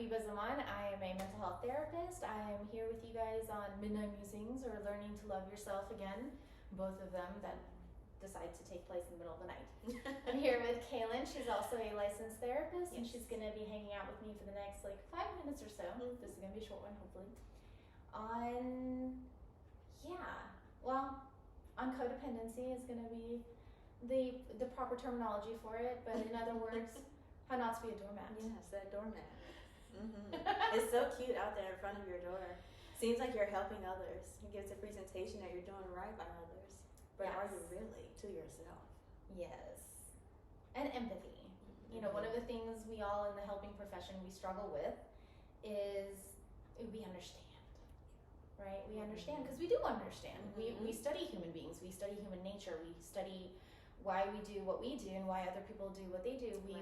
Habiba Zaman. I am a mental health therapist. I am here with you guys on Midnight Musings, or Learning to Love Yourself Again, both of them that decide to take place in the middle of the night. I'm here with Kaylin. She's also a licensed therapist, and she's going to be hanging out with me for the next 5 minutes or so. This is going to be a short one, hopefully. On codependency is going to be the proper terminology for it, but in other words, how not to be a doormat. Yes, that doormat. It's so cute out there in front of your door. Seems like you're helping others. It gives a presentation that you're doing right by others. But are you really to yourself? Yes. And empathy. You know, one of the things we all in the helping profession we struggle with is we understand. Right? We understand because we do understand. We study human beings. We study human nature. We study why we do what we do and why other people do what they do. We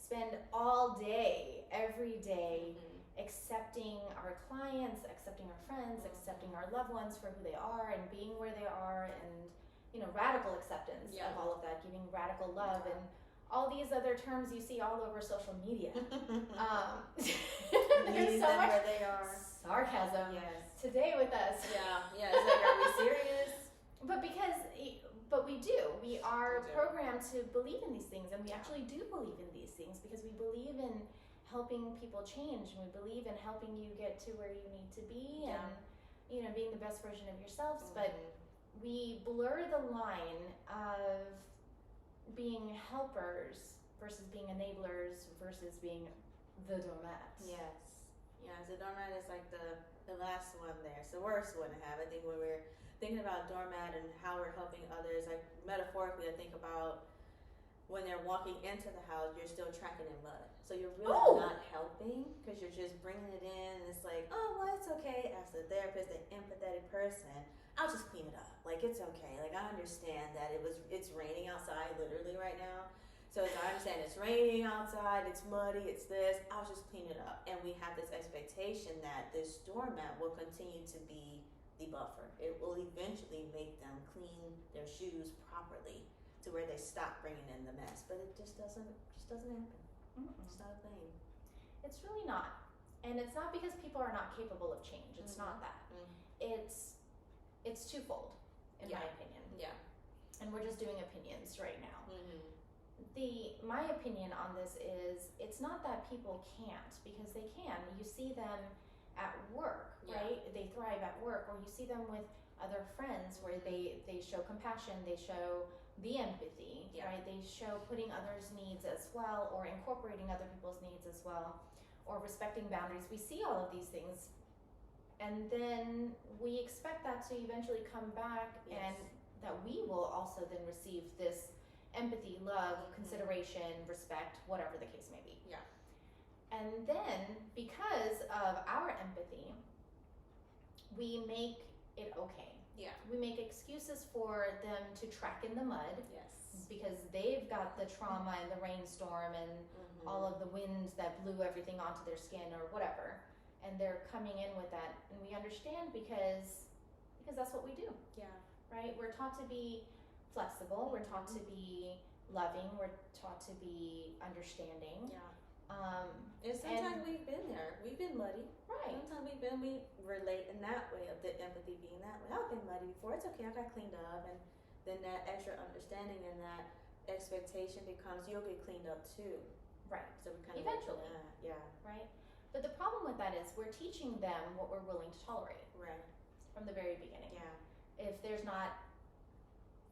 spend all day, every day, accepting our clients, accepting our friends, accepting our loved ones for who they are and being where they are, and radical acceptance of all of that, giving radical love and all these other terms you see all over social media. There's so much where they are. Sarcasm today with us. It's like, are we serious? But we do. We are programmed to believe in these things, and we actually do believe in these things because we believe in helping people change, and we believe in helping you get to where you need to be, and being the best version of yourselves. But we blur the line of being helpers versus being enablers versus being the doormat. Yes. The doormat is like the last one there. It's the worst one to have. I think when we're thinking about doormat and how we're helping others, like metaphorically, I think about when they're walking into the house, you're still tracking in mud. So you're really not helping because you're just bringing it in, and it's like, oh, well, it's okay. As the therapist, an empathetic person, I'll just clean it up. Like, it's okay. Like, I understand that it's raining outside literally right now. So as I understand, it's raining outside, it's muddy, it's this, I'll just clean it up. And we have this expectation that this doormat will continue to be the buffer. It will eventually make them clean their shoes properly to where they stop bringing in the mess. But it just doesn't happen. It's not a thing. It's really not. And it's not because people are not capable of change. It's not that. It's twofold, in my opinion. Yeah. And we're just doing opinions right now. My opinion on this is it's not that people can't, because they can. You see them at work, right? They thrive at work, or you see them with other friends where they show compassion, they show the empathy, right? They show putting others' needs as well, or incorporating other people's needs as well, or respecting boundaries. We see all of these things, and then we expect that to eventually come back, and that we will also then receive this empathy, love, consideration, respect, whatever the case may be. And then, because of our empathy, we make it okay. We make excuses for them to track in the mud. Because they've got the trauma and the rainstorm and all of the winds that blew everything onto their skin or whatever. And they're coming in with that. And we understand because that's what we do. Right? We're taught to be flexible. We're taught to be loving. We're taught to be understanding. And sometimes we've been there. We've been muddy. Right. Sometimes we relate in that way, of the empathy being that way. I've been muddy before. It's okay. I got cleaned up. And then that extra understanding and that expectation becomes you'll get cleaned up too. Right. So we kind of eventually. Right. But the problem with that is we're teaching them what we're willing to tolerate. Right. From the very beginning. If there's not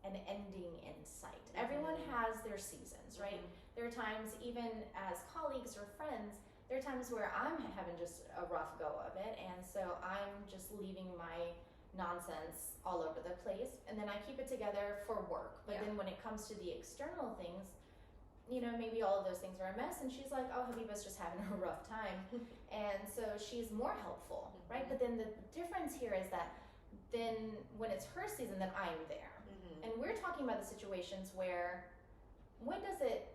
an ending in sight. Everyone has their seasons, right? There are times, even as colleagues or friends, there are times where I'm having just a rough go of it, and so I'm just leaving my nonsense all over the place, and then I keep it together for work. But then when it comes to the external things, maybe all of those things are a mess, and she's like, oh, Habiba's just having a rough time. And so she's more helpful, right? But then the difference here is that then when it's her season, then I'm there. And we're talking about the situations where when is it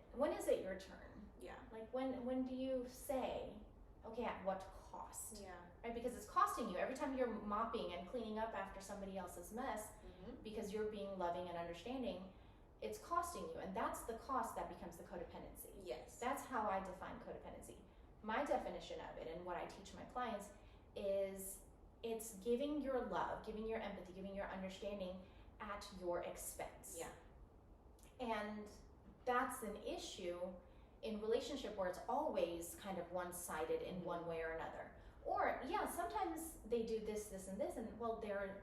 your turn? Like when do you say, okay, at what cost? Right? Because it's costing you every time you're mopping and cleaning up after somebody else's mess, because you're being loving and understanding, it's costing you, and that's the cost that becomes the codependency. That's how I define codependency. my definition of it and what I teach my clients is it's giving your love, giving your empathy, giving your understanding at your expense. Yeah. And that's an issue in relationship where it's always kind of one-sided in one way or another. Or yeah, sometimes they do this, and this, and well, they're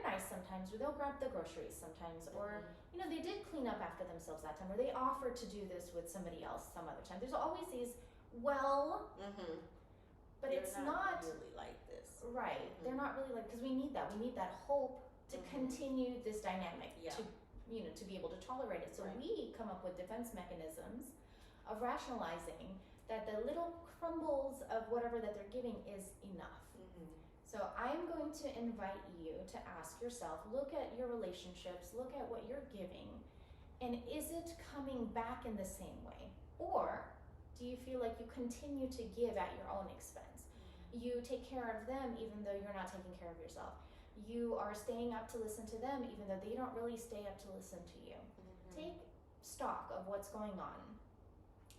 nice sometimes, or they'll grab the groceries sometimes, or you know, they did clean up after themselves that time, or they offered to do this with somebody else some other time. There's always these but they're it's not really like this. right. They're not really like, because we need that hope to continue this dynamic, to you know, to be able to tolerate it. So we come up with defense mechanisms of rationalizing that the little crumbles of whatever that they're giving is enough. So I'm going to invite you to ask yourself, look at your relationships, look at what you're giving, and is it coming back in the same way? Or do you feel like you continue to give at your own expense? You take care of them even though you're not taking care of yourself. You are staying up to listen to them even though they don't really stay up to listen to you. Take stock of what's going on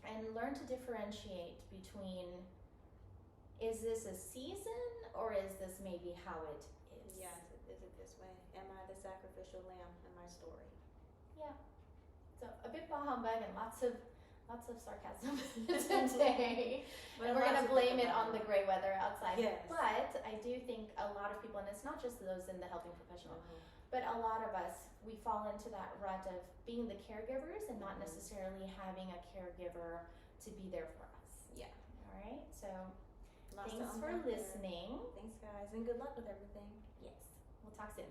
and learn to differentiate between, is this a season or is this maybe how it is? Yeah, is it this way? Am I the sacrificial lamb in my story? Yeah. So a bit bah humbug and lots of sarcasm today. And we're gonna blame it on the gray weather outside. Yes. But I do think a lot of people, and it's not just those in the helping professional, but a lot of us, we fall into that rut of being the caregivers and not necessarily having a caregiver to be there for us. Yeah. All right. So Lots thanks for listening. Thanks, guys, and good luck with everything. Yes. We'll talk soon.